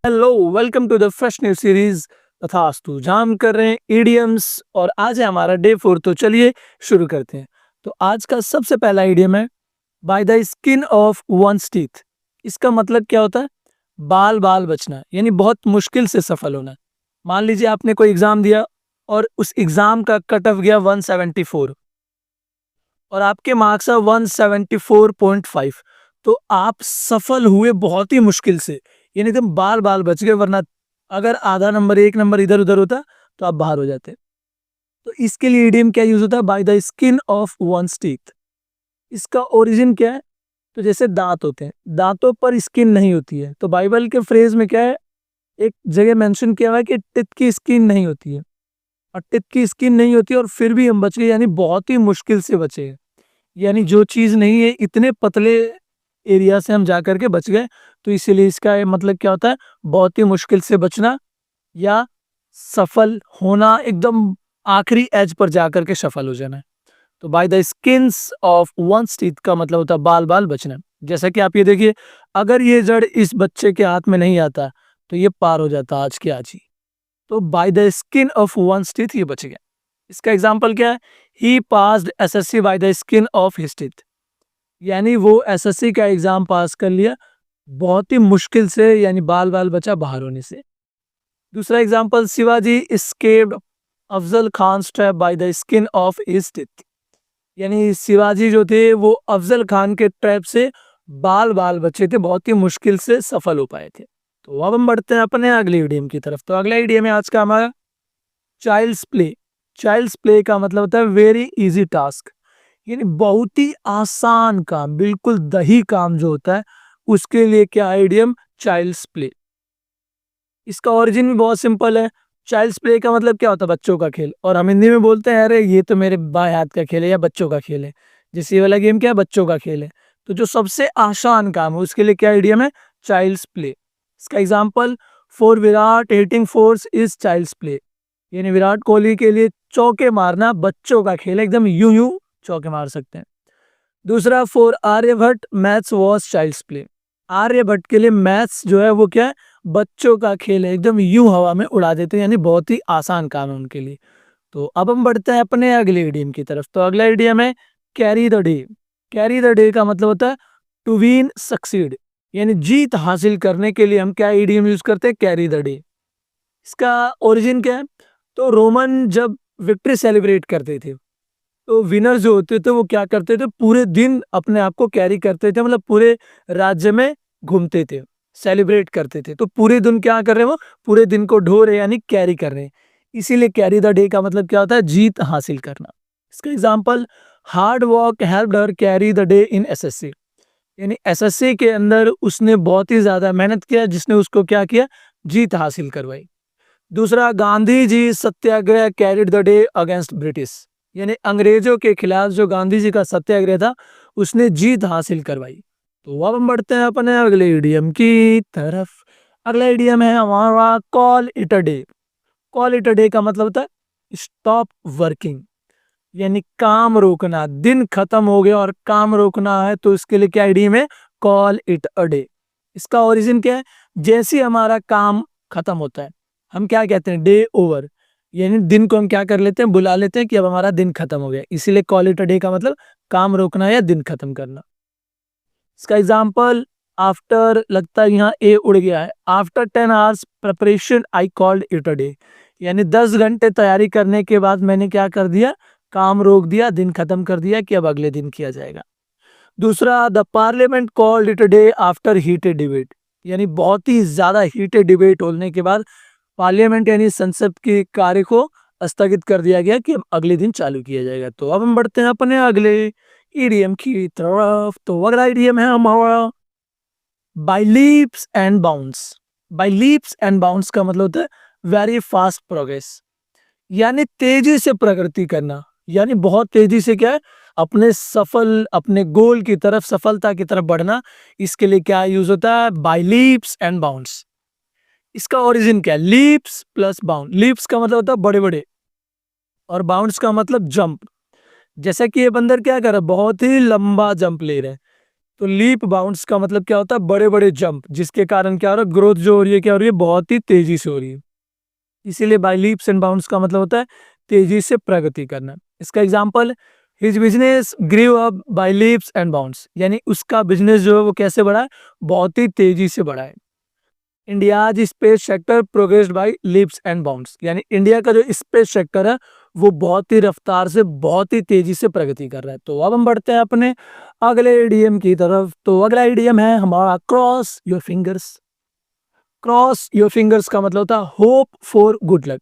Hello, welcome to the fresh new series तथास्तु, जहां हम कर रहे हैं इडियम्स और आज है हमारा डे 4। तो चलिए शुरू करते हैं। तो आज का सबसे पहला इडियम है by the skin of one's teeth. इसका मतलब क्या होता है? बाल बाल बचना, यानी बहुत मुश्किल से सफल होना। मान लीजिए आपने कोई एग्जाम दिया और उस एग्जाम का कट ऑफ गया 174 और आपके मार्क्स है 174.5। तो आप सफल हुए बहुत ही मुश्किल से, यानी एकदम बाल बाल बच गए, वरना अगर आधा नंबर एक नंबर इधर उधर होता तो आप बाहर हो जाते। तो इसके लिए इडियम क्या यूज होता है? By the skin of one's teeth. इसका ओरिजिन क्या है? तो जैसे दांत होते हैं, दांतों पर स्किन नहीं होती है, तो बाइबल के फ्रेज में क्या है, एक जगह मेंशन किया हुआ है कि टिथ की स्किन नहीं होती है, और टिथ की स्किन नहीं होती और फिर भी हम बच गए, यानी बहुत ही मुश्किल से बचे हैं। यानी जो चीज नहीं है, इतने पतले एरिया से हम जा करके बच गए। तो इसीलिए इसका ये मतलब क्या होता है? बहुत ही मुश्किल से बचना या सफल होना, एकदम आखिरी एज पर जा करके सफल हो जाना है। तो by the skins of one's teeth का मतलब होता है बाल बाल बचना। जैसा कि आप ये देखिए, अगर ये जड़ इस बच्चे के हाथ में नहीं आता तो ये पार हो जाता आज के आज ही। तो by the skin of one's teeth ये बच गया। इसका एग्जाम्पल क्या है? He passed SSC by the skin of his teeth. यानी वो एसएससी का एग्जाम पास कर लिया बहुत ही मुश्किल से, यानी बाल बाल बचा बाहर होने से। दूसरा example, Shivaji escaped Afzal Khan trap bye the skin of his teeth. यानी शिवाजी जो थे वो अफजल खान के ट्रैप से बाल बाल बचे थे, बहुत ही मुश्किल से सफल हो पाए थे। तो अब हम बढ़ते हैं अपने अगले इडियम की तरफ। तो अगला इडियम है आज का हमारा चाइल्ड्स प्ले। चाइल्ड्स प्ले का मतलब होता है वेरी इजी टास्क, यानी बहुत ही आसान काम, बिल्कुल दही काम जो होता है, उसके लिए क्या आइडियम? Child's play. इसका ओरिजिन भी बहुत सिंपल है। चाइल्ड्स प्ले का मतलब क्या होता है? बच्चों का खेल। और हम हिंदी में बोलते हैं अरे ये तो मेरे बाएं हाथ का खेल है या बच्चों का खेल है। जैसे ये वाला गेम क्या है? बच्चों का खेल है। तो जो सबसे आसान काम है उसके लिए क्या आइडियम है? Child's play. इसका example, for Virat hitting fours is child's play. यानी विराट कोहली के लिए चौके मारना बच्चों का खेल है, एकदम यूं यूं चौके मार सकते हैं। दूसरा, for Aryabhatta maths was child's play. Aryabhatta के लिए मैथ्स जो है वो क्या है? बच्चों का खेल है, एकदम यूं हवा में उड़ा देते हैं, यानी बहुत ही आसान काम है उनके लिए। तो अब हम बढ़ते हैं अपने अगले इडियम की तरफ। तो अगला इडियम है carry the day. Carry the day का मतलब होता है टू विन सक्सीड, यानी जीत हासिल करने के लिए हम क्या इडियम यूज करते हैं? Carry the day. इसका ओरिजिन क्या है? तो रोमन जब विक्ट्री सेलिब्रेट करते थे तो विनर जो होते थे वो क्या करते थे? पूरे दिन अपने आप को कैरी करते थे, मतलब पूरे राज्य में घूमते थे, सेलिब्रेट करते थे। तो पूरे दिन क्या कर रहे हैं? वो पूरे दिन को ढो रहे, यानी कैरी कर रहे हैं। इसीलिए कैरी द डे का मतलब क्या होता है? जीत हासिल करना। इसका example, hard work helped her carry the day in SSC. यानी एसएससी के अंदर उसने बहुत ही ज्यादा मेहनत किया, जिसने उसको क्या किया? जीत हासिल करवाई। दूसरा, Gandhi ji satyagraha carried the day against British. यानी अंग्रेजों के खिलाफ जो गांधी जी का सत्याग्रह था उसने जीत हासिल करवाई। तो अब हम बढ़ते हैं अपने अगले इडियम की तरफ। अगला इडियम है हमारा call it a day. Call it a day का मतलब होता है स्टॉप वर्किंग, यानी काम रोकना। दिन खत्म हो गया और काम रोकना है, तो इसके लिए क्या इडियम है? Call it a day. इसका ओरिजिन क्या है? जैसे ही हमारा काम खत्म होता है हम क्या कहते हैं? Day over. यानी दिन को हम क्या कर लेते हैं? बुला लेते हैं कि अब हमारा दिन खत्म हो गया। इसीलिए कॉल इट अ डे का मतलब काम रोकना या दिन खत्म करना। इसका एग्जाम्पल, आफ्टर, लगता है यहाँ ए उड़ गया है, after 10 hours preparation I called it a day. यानी 10 घंटे तैयारी करने के बाद मैंने क्या कर दिया? काम रोक दिया, दिन खत्म कर दिया कि अब अगले दिन किया जाएगा। दूसरा, the parliament called it a day after heated debate. यानी बहुत ही ज्यादा हीटेड डिबेट होने के बाद पार्लियामेंट यानी संसद के कार्य को स्थगित कर दिया गया कि अब अगले दिन चालू किया जाएगा। तो अब हम बढ़ते हैं अपने अगले ईडीएम की तरफ। तो अगला ईडीएम है हमारा by leaps and bounds. By leaps and bounds का मतलब होता है वेरी फास्ट प्रोग्रेस, यानी तेजी से प्रगति करना। यानी बहुत तेजी से क्या है? अपने गोल की तरफ, सफलता की तरफ बढ़ना। इसके लिए क्या यूज होता है? By leaps and bounds. इसका ओरिजिन क्या है? Leaps plus bound. लीप्स का मतलब होता है बड़े बड़े, और बाउंड्स का मतलब जंप। जैसा कि ये बंदर क्या कर रहा है? बहुत ही लंबा जंप ले रहे हैं। तो लीप बाउंड्स का मतलब क्या होता है, बड़े बड़े जंप, जिसके कारण क्या हो रहा है, ग्रोथ जो हो रही है क्या हो रही है, बहुत ही तेजी से हो रही है। इसीलिए बाय लीप्स एंड बाउंड्स का मतलब होता है तेजी से प्रगति करना। इसका example, his business grew up by leaps and bounds, यानी उसका बिजनेस जो है वो कैसे बढ़ा है, बहुत ही तेजी से बढ़ा है। India's space sector progressed by leaps and bounds, यानी इंडिया का जो स्पेस सेक्टर है वो बहुत ही रफ्तार से, बहुत ही तेजी से प्रगति कर रहा है। तो अब हम बढ़ते हैं अपने अगले ईडीएम की तरफ। तो अगला ईडीएम है हमारा cross your fingers. Cross your fingers का मतलब होता है होप फॉर गुड लक,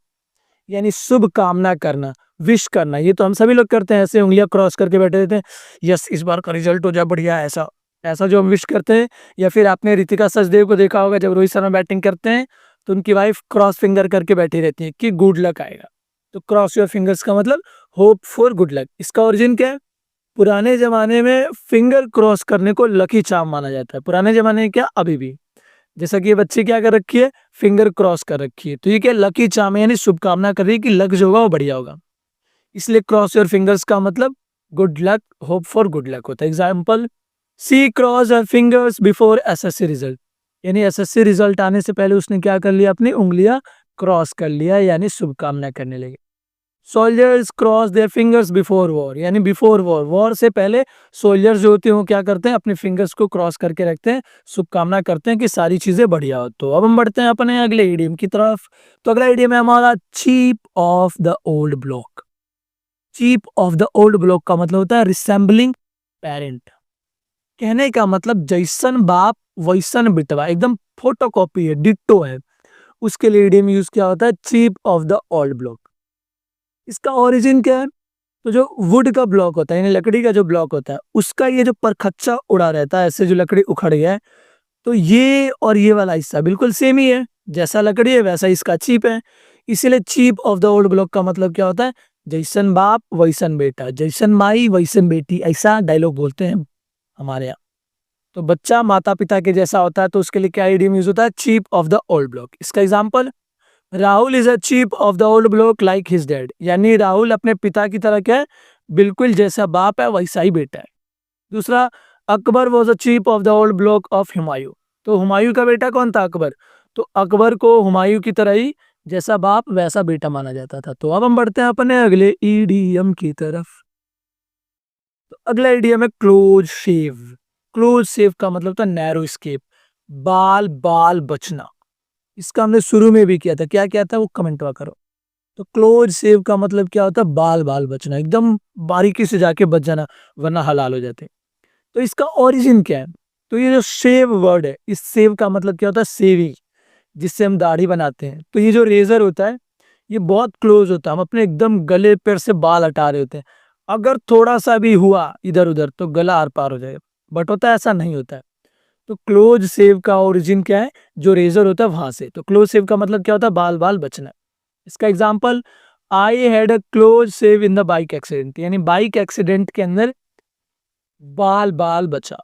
यानी शुभ कामना करना, विश करना। ये तो हम सभी लोग करते हैं, ऐसे उंगलियां क्रॉस करके बैठे रहते हैं, यस इस बार का रिजल्ट हो जाए बढ़िया, ऐसा ऐसा जो हम विश करते हैं। या फिर आपने रितिका सचदेव को देखा होगा, जब रोहित शर्मा बैटिंग करते हैं तो उनकी वाइफ क्रॉस फिंगर करके बैठी रहती है कि गुड लक आएगा। तो क्रॉस योर फिंगर्स का मतलब होप फॉर गुड लक। इसका ओरिजिन क्या है, पुराने जमाने में फिंगर क्रॉस करने को लकी चार्म माना जाता है। पुराने जमाने में क्या, अभी भी, जैसा कि ये बच्ची क्या कर रखी है, फिंगर क्रॉस कर रखी है, तो ये क्या लकी चार्म है, यानी शुभकामना कर रही है कि लक जो होगा वो बढ़िया होगा। इसलिए क्रॉस योर फिंगर्स का मतलब good luck, hope for good luck होता है। Example, she cross her fingers before SSC result, यानी एसएससी रिजल्ट आने से पहले उसने क्या कर लिया, अपनी उंगलियां क्रॉस कर लिया, यानी शुभकामना करने लगे। Soldiers cross their fingers before war, यानी बिफोर वॉर, वॉर से पहले सोल्जर्स जो होते हैं वो क्या करते हैं, अपने फिंगर्स को क्रॉस करके रखते हैं, शुभकामना करते हैं कि सारी चीजें बढ़िया हो। तो अब हम बढ़ते हैं अपने अगले इडियम की तरफ। तो अगला इडियम है हमारा chip off the old block. Chip off the old block का मतलब होता है रिसेंबलिंग पेरेंट, कहने का मतलब जैसन बाप वैसन बिटवा, एकदम फोटोकॉपी है, डिट्टो है। उसके लिए इडियम यूज किया होता है chip off the old block. इसका ओरिजिन क्या है, तो जो वुड का ब्लॉक होता है, यानी लकड़ी का जो ब्लॉक होता है, उसका ये जो परखच्चा उड़ा रहता है, ऐसे जो लकड़ी उखड़ गया है, तो ये और ये वाला हिस्सा बिल्कुल सेम ही है, जैसा लकड़ी है वैसा इसका चीप है। इसीलिए chip off the old block का मतलब क्या होता है, जैसन बाप वैसन बेटा, जैसन माई वैसन बेटी, ऐसा डायलॉग बोलते हैं हमारे यहाँ। तो बच्चा माता पिता के जैसा होता है, तो उसके लिए क्या इडियम यूज होता है, chip off the old block. इसका example, Rahul is a chip off the old block like his dad, यानी राहुल अपने पिता की तरह क्या है, बिल्कुल जैसा बाप है वैसा ही बेटा है। दूसरा, Akbar was a chip off the old block of Humayun, तो हुमायूं का बेटा कौन था, अकबर। तो अकबर को हुमायूं की तरह ही जैसा बाप वैसा बेटा माना जाता था। तो अब हम बढ़ते हैं अपने अगले ईडीएम की तरफ। तो अगला ईडीएम है क्लोज शेव। क्लोज शेव का मतलब था नैरो स्केप, बाल बाल बचना। इसका हमने शुरू में भी किया था, क्या किया था वो कमेंट करो। तो क्लोज शेव का मतलब क्या होता है, बाल बाल बचना, एकदम बारीकी से जाके बच जाना, वरना हलाल हो जाते। तो इसका ओरिजिन क्या है, तो ये जो शेव वर्ड है, इस शेव का मतलब क्या होता है, सेविंग, जिससे हम दाढ़ी बनाते हैं। तो ये जो रेजर होता है ये बहुत क्लोज होता है, हम अपने एकदम गले पैर से बाल हटा रहे होते हैं, अगर थोड़ा सा भी हुआ इधर उधर तो गला आर पार हो जाएगा, बट होता है ऐसा नहीं होता है। तो क्लोज शेव का ओरिजिन क्या है, जो रेजर होता है वहां से। तो क्लोज शेव का मतलब क्या होता है, बाल बाल बचना। इसका example, I had a close shave in the bike accident, यानी बाइक एक्सीडेंट के अंदर बाल बाल बचा।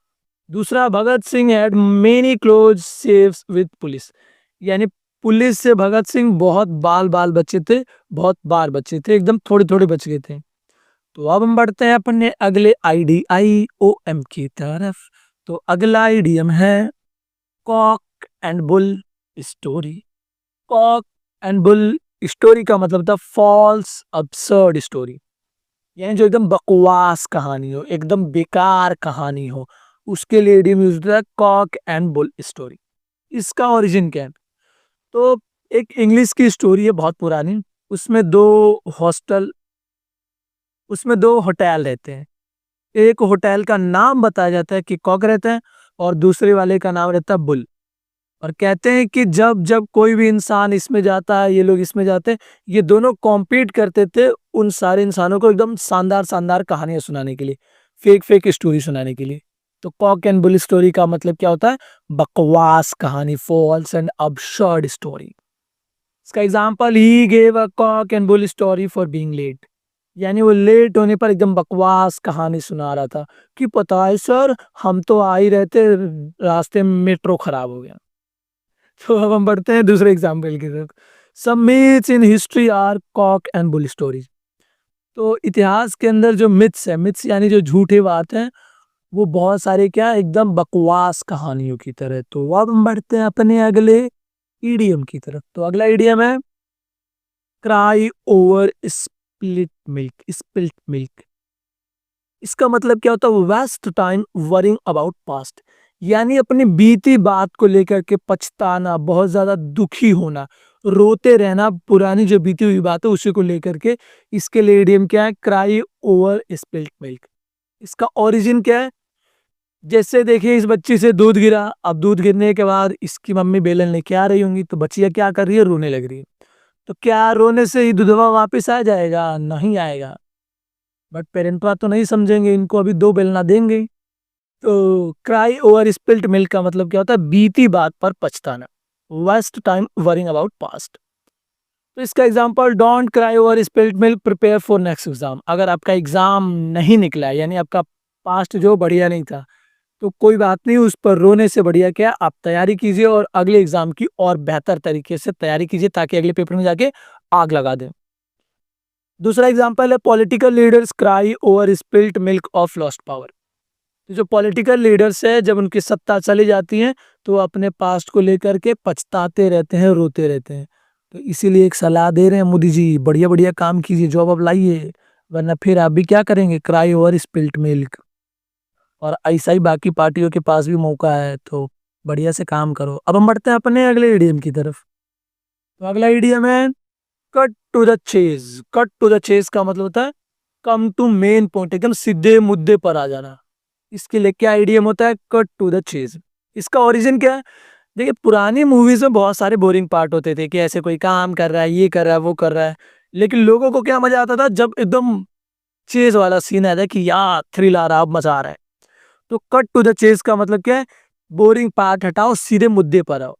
दूसरा, Bhagat Singh had many close shaves with police, यानी पुलिस से भगत सिंह बहुत बाल बाल बचे थे, बहुत बार बचे थे, एकदम थोड़े थोड़े बच गए थे। तो अब हम बढ़ते हैं अपने अगले IDIOM की तरफ। तो अगला आइडियम है Kock and bull story. Kock and bull story का मतलब था फॉल्स अब्सर्ड स्टोरी, यानी जो एकदम बकवास कहानी हो, एकदम बेकार कहानी हो, उसके लिए इडियम यूज होता है कॉक एंड बुल स्टोरी। इसका ओरिजिन क्या है, तो एक इंग्लिश की स्टोरी है बहुत पुरानी। उसमें दो हॉस्टल उसमें दो होटल रहते हैं। एक होटल का नाम बताया जाता है कि कॉक रहता है, और दूसरे वाले का नाम रहता है बुल। और कहते हैं कि जब जब कोई भी इंसान इसमें जाता है, ये लोग इसमें जाते हैं, ये दोनों कॉम्पीट करते थे उन सारे इंसानों को एकदम शानदार शानदार कहानियां सुनाने के लिए, फेक फेक स्टोरी सुनाने के लिए। तो कॉक एंड बुल स्टोरी का मतलब क्या होता है, बकवास कहानी, फॉल्स एंड अबसर्ड स्टोरी। इसका example, he gave a cock and bull story for being late, यानी वो लेट होने पर एकदम बकवास कहानी सुना रहा था कि पता है सर, हम तो आ ही रहते, रास्ते में मेट्रो खराब हो गया। तो अब हम बढ़ते हैं दूसरे एग्जाम्पल की तरफ। Some myths in history are cock and bull stories. तो इतिहास के अंदर जो मिथ्स है, मिथ्स यानी जो झूठे बात है, वो बहुत सारे क्या एकदम बकवास कहानियों की तरह। तो अब हम बढ़ते हैं अपने अगले ईडियम की तरफ। तो अगला ईडियम है क्राई ओवर स्पिल्ट मिल्क। इसका मतलब क्या होता है? Waste time worrying about past, यानी अपनी बीती बात को लेकर के पछताना, बहुत ज्यादा दुखी होना, रोते रहना, पुरानी जो बीती हुई बात है उसी को लेकर के। इसके लिए इडियम क्या है? Cry over spilt milk. इसका ओरिजिन क्या है? जैसे देखिए इस बच्ची से दूध गिरा, अब दूध गिरने के बाद इसकी मम्मी बेलन लेके आ रही होंगी, तो बच्चिया क्या कर रही है? रोने लग रही है। तो क्या रोने से ही दूधवा वापस आ जाएगा? नहीं आएगा। बट पेरेंटवा तो नहीं समझेंगे, इनको अभी दो बेलना देंगे। तो क्राई ओवर स्पिल्ट मिल्क का मतलब क्या होता है? बीती बात पर पछताना, waste time worrying about past. तो इसका example, don't cry over spilt milk, prepare for next exam. अगर आपका एग्जाम नहीं निकला है, यानी आपका पास्ट जो बढ़िया नहीं था, तो कोई बात नहीं, उस पर रोने से बढ़िया क्या, आप तैयारी कीजिए और अगले एग्जाम की और बेहतर तरीके से तैयारी कीजिए, ताकि अगले पेपर में जाके आग लगा दें। दूसरा एग्जांपल है, political leaders cry over spilt milk of lost power. तो जो पॉलिटिकल लीडर्स है, जब उनकी सत्ता चली जाती है तो वो अपने पास्ट को लेकर के पछताते रहते हैं, रोते रहते हैं। तो इसीलिए एक सलाह दे रहे हैं मोदी जी, बढ़िया बढ़िया काम कीजिए, जॉब अब लाइए, वरना फिर आप भी क्या करेंगे? Cry over spilt milk. और ऐसा ही बाकी पार्टियों के पास भी मौका है, तो बढ़िया से काम करो। अब हम बढ़ते हैं अपने अगले ईडीएम की तरफ। तो अगला ईडीएम है cut to the chase. Cut to the chase का मतलब होता है कम टू मेन पॉइंट, एकदम सीधे मुद्दे पर आ जाना। इसके लिए क्या ईडीएम होता है? Cut to the chase. इसका ओरिजिन क्या है? देखिए पुरानी मूवीज में बहुत सारे बोरिंग पार्ट होते थे कि ऐसे कोई काम कर रहा है, ये कर रहा है, वो कर रहा है, लेकिन लोगों को क्या मजा आता था? जब एकदम चेज वाला सीन आता है कि यार थ्रिल आ रहा है, अब मजा आ रहा है। तो कट टू द चेज का मतलब क्या है? बोरिंग पार्ट हटाओ, सीधे मुद्दे पर आओ।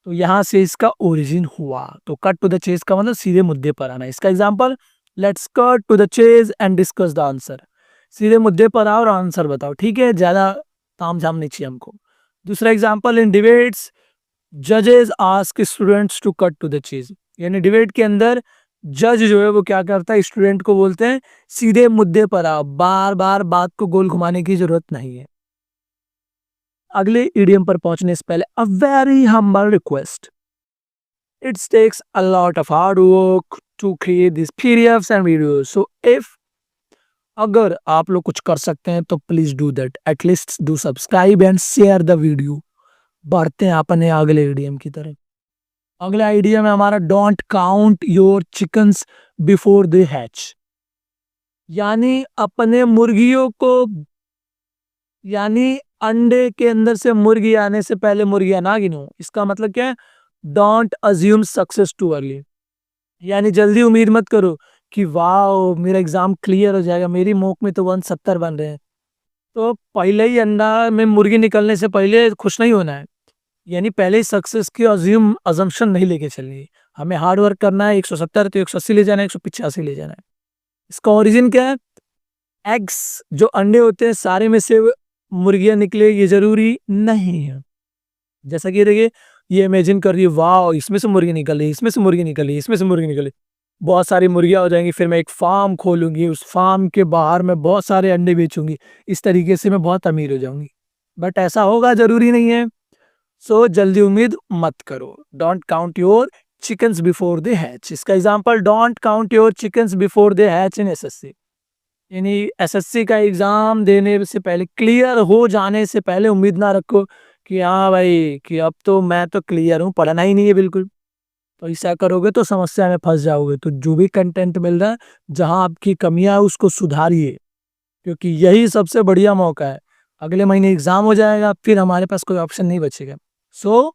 तो यहां से इसका ओरिजिन हुआ। तो कट टू द चेज का मतलब सीधे मुद्दे पर आना। इसका example, let's cut to the chase and discuss the answer. सीधे मुद्दे पर आओ और आंसर बताओ, ठीक है, ज्यादा ताम झाम नहीं चाहिए हमको। दूसरा एग्जांपल, इन डिबेट्स जजेस ask students to cut to the chase, यानी डिबेट के अंदर जज जो है वो क्या करता है? स्टूडेंट को बोलते हैं सीधे मुद्दे पर आओ, बार बार बात को गोल घुमाने की जरूरत नहीं है। अगले ईडियम पर पहुंचने से पहले a very humble request, it takes a lot of hard work to create these PDFs and videos. So if अगर आप लोग कुछ कर सकते हैं तो please do that, at least do subscribe and share the video. बढ़ते हैं अपने अगले ईडीएम की तरफ। अगला ईडीएम है हमारा, don't count your chickens before they hatch. यानी अपने मुर्गियों को, यानी अंडे के अंदर से मुर्गी आने से पहले मुर्गियां ना गिनो। इसका मतलब क्या है? Don't assume success too early, यानी जल्दी उम्मीद मत करो कि वाह मेरा एग्जाम क्लियर हो जाएगा, मेरी मॉक में तो 170 बन रहे हैं। तो पहले ही अंडा में मुर्गी निकलने से पहले खुश नहीं होना है, यानी पहले ही सक्सेस की अजम्पशन नहीं लेके चलनी है। हमें हार्ड वर्क करना है, 170 तो 180 ले जाना है, 185 ले जाना है। इसका ओरिजिन क्या है? एग्स जो अंडे होते हैं सारे में से मुर्गियां निकले ये जरूरी नहीं है। जैसा कि देखिए ये इमेजिन कर रही है, वाह इसमें से मुर्गी निकल रही, इसमें से मुर्गी निकल रही, इसमें से मुर्गी निकली, बहुत सारी मुर्गियां हो जाएंगी, फिर मैं एक फार्म खोलूंगी, उस फार्म के बाहर मैं बहुत सारे अंडे बेचूंगी, इस तरीके से मैं बहुत अमीर हो जाऊंगी। बट ऐसा होगा जरूरी नहीं है। सो जल्दी उम्मीद मत करो। Don't count your chickens before they hatch. इसका example, don't count your chickens before they hatch in SSC. यानी एसएससी का एग्जाम देने से पहले, क्लियर हो जाने से पहले उम्मीद ना रखो कि हाँ भाई कि अब तो मैं तो क्लियर हूँ, पढ़ना ही नहीं है बिल्कुल। तो ऐसा करोगे तो समस्या में फंस जाओगे। तो जो भी कंटेंट मिल रहा है, जहां आपकी कमियां है उसको सुधारिए, क्योंकि यही सबसे बढ़िया मौका है। अगले महीने एग्जाम हो जाएगा, फिर हमारे पास कोई ऑप्शन नहीं बचेगा। सो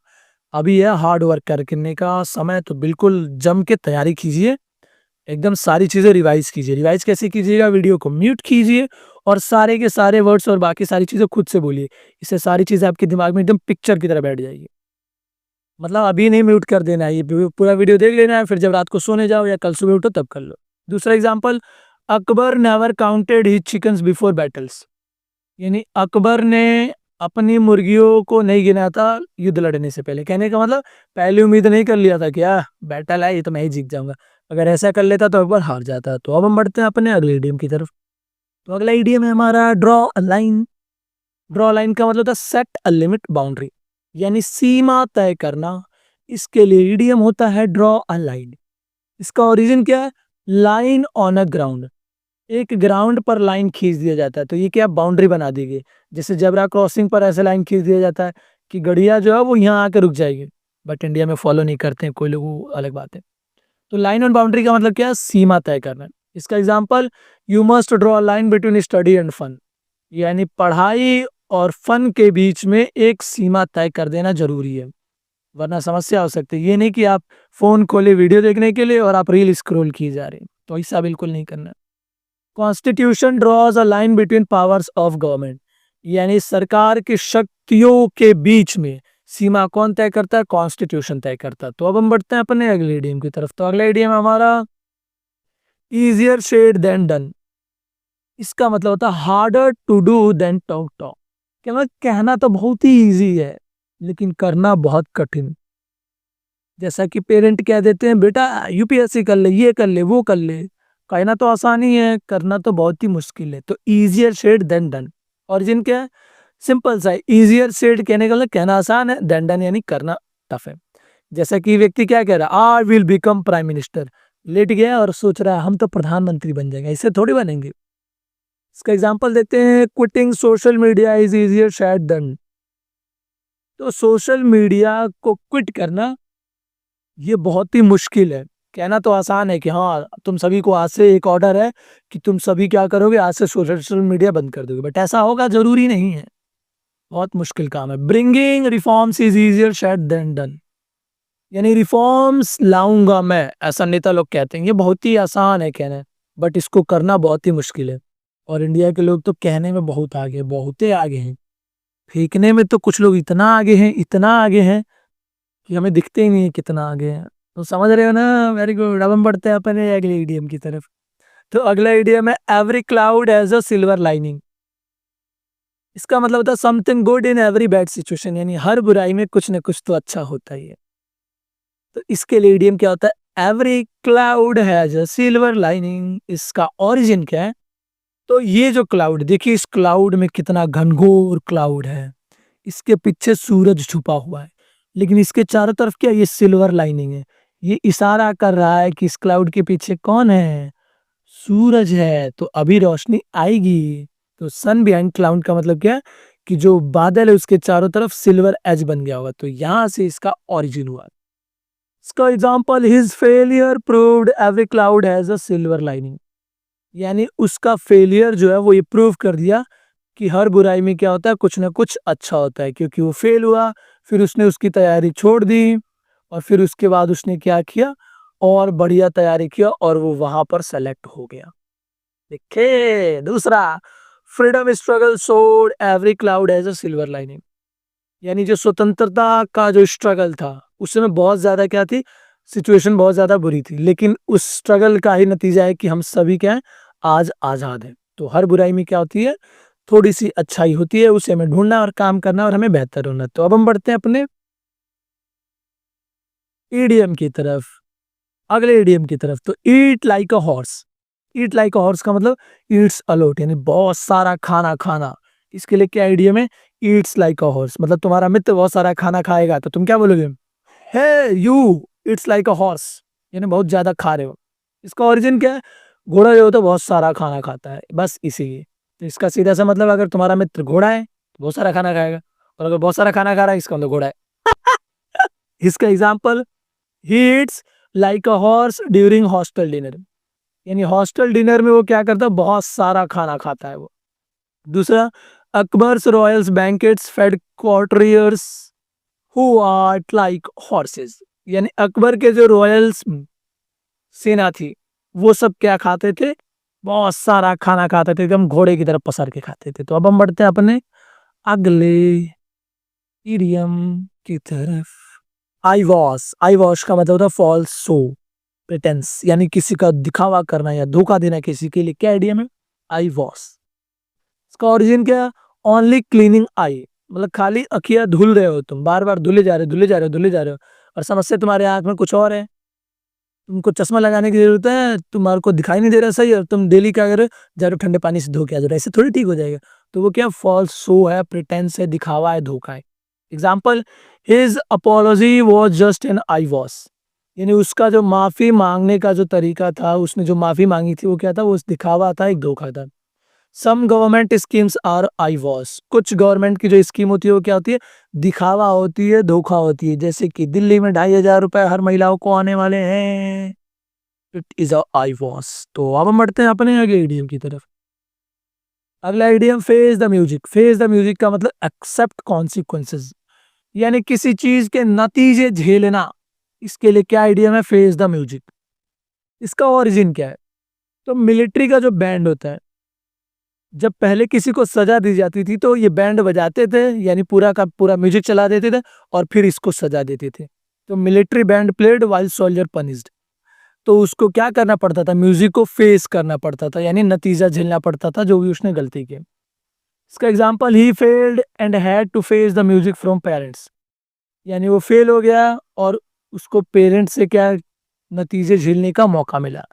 अभी है हार्ड वर्क करने का समय, तो बिल्कुल जम के तैयारी कीजिए, एकदम सारी चीजें रिवाइज कीजिए। रिवाइज कैसे कीजिएगा? वीडियो को म्यूट कीजिए और सारे के सारे वर्ड्स और बाकी सारी चीजें खुद से बोलिए। इससे सारी चीजें आपके दिमाग में एकदम पिक्चर की तरह बैठ जाएगी। मतलब अभी नहीं म्यूट कर देना है, ये पूरा वीडियो देख लेना है, फिर जब रात को सोने जाओ या कल सुबह उठो तब कर लो। दूसरा example, Akbar never counted his chickens before battles. यानी अकबर ने अपनी मुर्गियों को नहीं गिना था युद्ध लड़ने से पहले। कहने का मतलब पहले उम्मीद नहीं कर लिया था कि बैटल है ये तो मैं ही जीत जाऊंगा। अगर ऐसा कर लेता तो अकबर हार जाता। तो अब हम बढ़ते हैं अपने अगले इडियम की तरफ। तो अगला इडियम है हमारा, draw a line. Draw line का मतलब था सेट अ लिमिट बाउंड्री, यानी सीमा तय करना। इसके लिए इडियम होता है ड्रॉ अ लाइन। इसका ओरिजिन क्या है? लाइन ऑन अ ग्राउंड, एक ग्राउंड पर लाइन खींच दिया जाता है, तो ये क्या बाउंड्री बना दी गई। जैसे जेब्रा क्रॉसिंग पर ऐसे लाइन खींच दिया जाता है कि गड़िया जो है वो यहाँ आके रुक जाएगी, बट इंडिया में फॉलो नहीं करते हैं कोई लोग, वो अलग बात है। तो लाइन ऑन बाउंड्री का मतलब क्या है? सीमा तय करना। इसका example, you must draw line between study and fun, यानी पढ़ाई और फन के बीच में एक सीमा तय कर देना जरूरी है, वरना समस्या हो सकती है। ये नहीं कि आप फोन खोले वीडियो देखने के लिए और आप रील स्क्रॉल किए जा रहे हैं, तो ऐसा बिल्कुल नहीं करना। Constitution draws a line between powers of government, यानी सरकार की शक्तियों के बीच में सीमा कौन तय करता है? कॉन्स्टिट्यूशन तय करता है। तो अब हम बढ़ते हैं अपने अगले इडियम की तरफ। तो अगला इडियम हमारा इजियर शेड देन डन। इसका मतलब होता है harder to do than talk talk. क्या मतलब, कहना तो बहुत ही इजी है लेकिन करना बहुत कठिन। जैसा कि पेरेंट कह देते हैं बेटा यूपीएससी कर ले, ये कर ले, वो कर ले। कहना तो आसान ही है, करना तो बहुत ही मुश्किल है। तो easier said than done, origin क्या है? सिंपल सा है। इजियर सेड कहने का मतलब कहना आसान है, देन डन यानी करना टफ है। जैसा कि व्यक्ति क्या कह रहा है, I will become prime minister, लेट गया और सोच रहा है हम तो प्रधानमंत्री बन जाएंगे, ऐसे थोड़ी बनेंगे। इसका एग्जांपल देते हैं, quitting social media is easier said than. तो सोशल मीडिया को क्विट करना ये बहुत ही मुश्किल है। कहना तो आसान है कि हाँ तुम सभी को आज से एक ऑर्डर है कि तुम सभी क्या करोगे, आज से सोशल मीडिया बंद कर दोगे, बट ऐसा होगा जरूरी नहीं है, बहुत मुश्किल काम है। Bringing reforms is easier said than done, यानी रिफॉर्म्स लाऊंगा मैं, ऐसा नेता लोग कहते हैं। ये बहुत ही आसान है कहना, बट इसको करना बहुत ही मुश्किल है। और इंडिया के लोग तो कहने में बहुत आगे, बहुते आगे हैं। फेंकने में तो कुछ लोग इतना आगे हैं, इतना आगे हैं कि हमें दिखते ही नहीं है कितना आगे है। तो समझ रहे हो ना? Very good. अब हम बढ़ते हैं अपने अगले इडियम की तरफ। तो अगला इडियम है every cloud has a silver lining. इसका मतलब होता है something good in every bad situation, यानी हर बुराई में कुछ ना कुछ तो अच्छा होता ही है। तो इसके लिए इडियम क्या होता है? Every cloud has a silver lining. इसका ओरिजिन क्या है? तो ये जो क्लाउड देखिए, इस क्लाउड में कितना घनघोर क्लाउड है, इसके पीछे सूरज छुपा हुआ है, लेकिन इसके चारों तरफ क्या, ये सिल्वर लाइनिंग है। ये इशारा कर रहा है कि इस क्लाउड के पीछे कौन है? सूरज है, तो अभी रोशनी आएगी। तो सन बिहाइंड क्लाउड का मतलब क्या है? कि जो बादल है उसके चारों तरफ सिल्वर एज बन गया होगा, तो यहां से इसका ओरिजिन हुआ। इसका example, his failure proved every cloud has a silver lining, यानी उसका फेलियर जो है वो ये प्रूव कर दिया कि हर बुराई में क्या होता है, कुछ ना कुछ अच्छा होता है। क्योंकि वो फेल हुआ, फिर उसने उसकी तैयारी छोड़ दी, और फिर उसके बाद उसने क्या किया, और बढ़िया तैयारी किया, और वो वहां पर सेलेक्ट हो गया। देखिए दूसरा, freedom struggle showed every cloud as a silver lining, यानी जो स्वतंत्रता का जो स्ट्रगल था उसमें बहुत ज्यादा क्या थी, सिचुएशन बहुत ज्यादा बुरी थी, लेकिन उस स्ट्रगल का ही नतीजा है कि हम सभी क्या है, आज आजाद हैं। तो हर बुराई में क्या होती है, थोड़ी सी अच्छाई होती है, उसे हमें ढूंढना और काम करना और हमें बेहतर होना। तो अब हम बढ़ते हैं अपने ईडीएम की तरफ, अगले ईडीएम की तरफ। तो eat like a horse. Eat like a horse का मतलब ईट्स अलोट, यानी बहुत सारा खाना खाना। इसके लिए क्या ईडीएम है? ईट्स लाइक अ हॉर्स, मतलब तुम्हारा मित्र बहुत सारा खाना खाएगा तो तुम क्या बोलोगे? Hey you it's like a horse, यानी बहुत ज्यादा खा रहे हो। इसका ओरिजिन क्या है? घोड़ा जो होता है बहुत सारा खाना खाता है, बस इसी। तो इसका सीधा सा मतलब, अगर तुम्हारा मित्र घोड़ा है तो बहुत सारा खाना खाएगा, और अगर बहुत सारा खाना खा रहा है इसका मतलब घोड़ा है। इसका example, he eats like a horse during hostel dinner, यानी हॉस्टल डिनर में वो क्या करता है, बहुत सारा खाना खाता है वो। दूसरा, Akbar's royals banquets fed courtiers who are like horses, यानी अकबर के जो रॉयल्स सेना थी वो सब क्या खाते थे, बहुत सारा खाना खाते थे, एकदम घोड़े की तरफ पसर के खाते थे। तो अब हम बढ़ते हैं अपने अगले इडियम की तरफ। आई वॉश का मतलब होता है फॉल्स शो, प्रिटेंस, यानी किसी का दिखावा करना या धोखा देना किसी के लिए, क्या इडियम है? आई वॉश। इसका ओरिजिन क्या है? ओनली क्लीनिंग आई, मतलब खाली अखिया धुल रहे हो तुम, बार बार धुले जा रहे हो, धुले जा रहे हो, धुले जा रहे हो, और समस्या तुम्हारे आंख में कुछ और है। तुमको चश्मा लगाने की ज़रूरत है, तुम्हारे को दिखाई नहीं दे रहा सही और तुम डेली क्या कर रहे हो, जा रहे हो ठंडे पानी से धो के आ जाओ, ऐसे थोड़ी ठीक हो जाएगा। तो वो क्या फ़ॉल्स शो है, प्रिटेंस है, दिखावा है, धोखा है। Example, his apology was just an I wash, यानी उसका जो माफ़ी माँगने का जो तरीका था, उसने जो माफ़ी माँगी थी वो क्या था, वो दिखावा था, एक धोखा था। Some government schemes are eye wash, कुछ गवर्नमेंट की जो स्कीम होती है वो क्या होती है, दिखावा होती है, धोखा होती है। जैसे कि दिल्ली में 2,500 रुपए हर महिलाओं को आने वाले हैं, it is a I wash. तो अब हम बढ़ते हैं अपने आगे ईडीएम की तरफ। अगला EDM, face the music. Face the music का मतलब एक्सेप्ट कॉन्सिक्वेंसेज, यानी किसी चीज के नतीजे झेलना। इसके लिए क्या ईडीएम है, फेस द म्यूजिक। इसका ओरिजिन क्या है, तो मिलिट्री का जो बैंड होता है, जब पहले किसी को सजा दी जाती थी तो ये बैंड बजाते थे, यानी पूरा का पूरा म्यूजिक चला देते थे और फिर इसको सजा देते थे। तो military band played while soldier punished. तो उसको क्या करना पड़ता था, म्यूजिक को फेस करना पड़ता था, यानी नतीजा झेलना पड़ता था जो भी उसने गलती की। इसका example, he failed and had to face the music from parents, यानी वो फेल हो गया और उसको पेरेंट्स से क्या नतीजे झेलने का मौका मिला।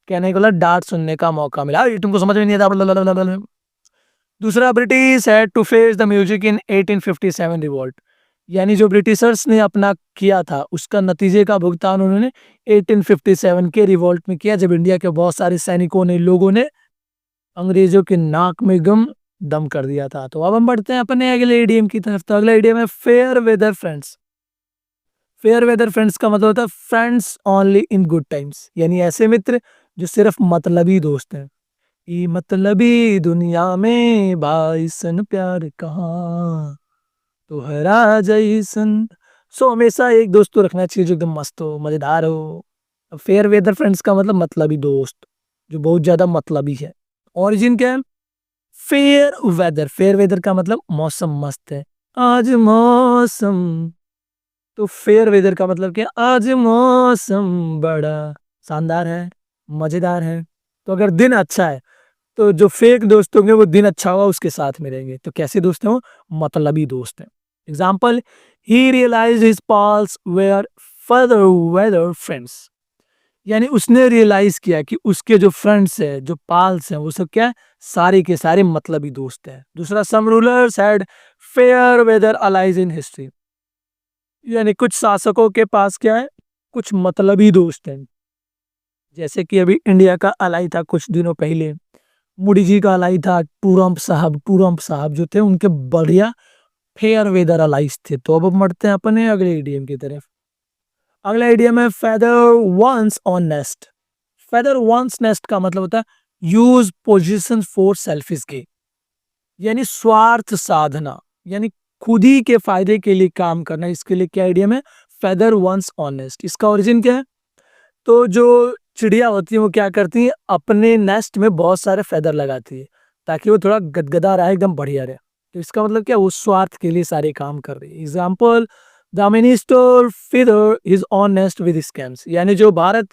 कहने का मतलब डांट सुनने का मौका मिला, ये तुमको समझ में नहीं आता। दूसरा, British had to face the music in 1857 revolt, यानी जो ब्रिटिशर्स ने अपना किया था उसका नतीजे का भुगतान उन्होंने 1857 के रिवॉल्ट में किया, जब इंडिया के बहुत सारे सैनिकों ने, लोगों ने अंग्रेजों के नाक में गम दम कर दिया था। तो अब हम बढ़ते हैं अपने अगले ईडीएम की तरफ। तो अगला ईडीएम है fair weather friends. Fair weather friends का मतलब होता है friends only in good times, यानी ऐसे मित्र जो सिर्फ मतलबी दोस्त हैं। ये मतलबी दुनिया में बाइसन प्यार कहाँ, तो हरा जैसन। सो हमेशा एक दोस्त तो रखना चाहिए जो एकदम मस्त हो, मजेदार हो। फेयर वेदर फ्रेंड्स का मतलब मतलबी दोस्त, जो बहुत ज्यादा मतलबी है। ओरिजिन क्या है, फेयर वेदर। फेयर वेदर का मतलब मौसम मस्त है, आज मौसम। तो फेयर वेदर का मतलब क्या, आज मौसम बड़ा शानदार है, मजेदार है। तो अगर दिन अच्छा है तो जो फेक दोस्त होंगे वो दिन अच्छा हुआ उसके साथ में रहेंगे। तो कैसे दोस्त हैं वो, मतलबी दोस्त हैं। Example, he realise his pals were fair weather friends, यानी उसने रियलाइज किया कि उसके जो फ्रेंड्स है, जो पाल्स हैं, वो सब क्या है, सारे के सारे मतलबी दोस्त हैं। दूसरा, some rulers had fair weather allies in history, यानी कुछ शासकों के पास क्या है, कुछ मतलबी दोस्त हैं। जैसे कि अभी इंडिया का अलाई था कुछ दिनों पहले, मोदी जी का अलाई था, टूरम्प साहब जो थे उनके बढ़िया फेयर वेदर अलाइज थे। तो अब हम बढ़ते हैं अपने अगले इडियम की तरफ। अगला इडियम है feather one's on nest. Feather one's nest का मतलब होता है use position for selfish gain, यानी स्वार्थ साधना, यानी खुद ही के फायदे के लिए काम करना। इसके लिए क्या इडियम है, फेदर वंस ऑन नेस्ट। इसका ओरिजिन क्या है, तो जो चिड़िया होती है वो क्या करती है, अपने नेस्ट में बहुत सारे फेदर लगाती है ताकि वो थोड़ा गदगदा रहे, एकदम बढ़िया रहे। तो इसका मतलब क्या, वो स्वार्थ के लिए सारे काम कर रही है। Example, the minister feather his on nest with scams, यानी जो भारत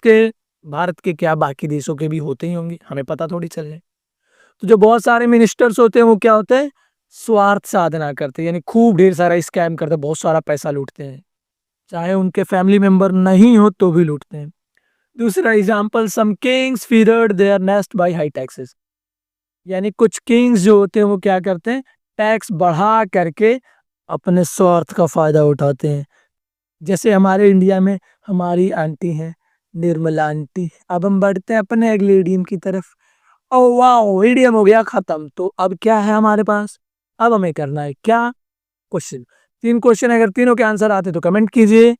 के क्या बाकी देशों के भी होते ही होंगे, हमें पता थोड़ी चल रहे। तो जो बहुत सारे मिनिस्टर्स होते हैं वो क्या होते हैं, स्वार्थ साधना करते हैं, यानी खूब ढेर सारा स्कैम करते हैं, बहुत सारा पैसा लूटते हैं, चाहे उनके फैमिली मेंबर नहीं हो तो भी लूटते हैं। दूसरा example, some kings feathered their nest by high taxes, यानी कुछ किंग्स जो होते हैं वो क्या करते हैं, टैक्स बढ़ा करके अपने स्वार्थ का फायदा उठाते हैं। जैसे हमारे इंडिया में हमारी आंटी हैं, निर्मला आंटी। अब हम बढ़ते हैं अपने अगले ईडीएम की तरफ। ओ वाओ, ईडीएम हो गया खत्म। तो अब क्या है हमारे पास, अब हमें करना है क्या, क्वेश्चन। 3 क्वेश्चन, अगर तीनों के आंसर आते तो कमेंट कीजिए,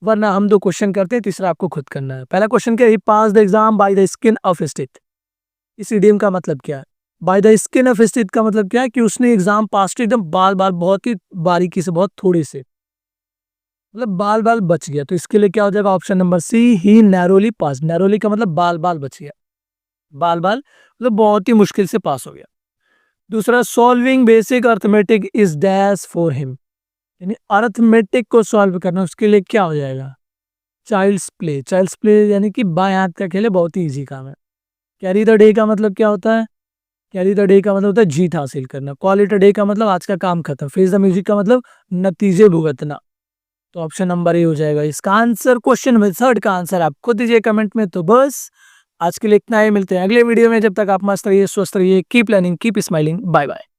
वरना हम 2 क्वेश्चन करते हैं, तीसरा आपको खुद करना है। पहला क्वेश्चन क्या है, pass the exam by the skin of his teeth. इस इडियम का मतलब क्या है, by the skin of his teeth का मतलब क्या है कि उसने एग्जाम पास किया एकदम बाल बाल बहुत ही बारीकी से, बहुत थोड़े से, मतलब बाल बाल बच गया। तो इसके लिए क्या हो जाएगा, ऑप्शन नंबर सी, ही नैरोली पास। नैरोली का मतलब बाल बाल बच गया, बाल बाल मतलब बहुत ही मुश्किल से पास हो गया। दूसरा, solving basic arithmetic is dash for him, यानी अर्थमेटिक को सॉल्व करना उसके लिए क्या हो जाएगा, चाइल्ड्स प्ले। चाइल्ड्स प्ले यानी कि बाएं हाथ का खेल है, बहुत ही इजी काम है। कैरी द डे का मतलब क्या होता है, कैरी द डे का मतलब होता है जीत हासिल करना। कॉल इट अ डे का मतलब आज का काम खत्म। फेस द म्यूजिक का मतलब नतीजे भुगतना। तो ऑप्शन नंबर ए हो जाएगा इसका आंसर। क्वेश्चन नंबर 3 का आंसर आप खुद दीजिए कमेंट में। तो बस आज के लिए इतना ही, मिलते हैं अगले वीडियो में। जब तक आप मस्त रहिए, स्वस्थ रहिए, keep learning, keep smiling, bye bye.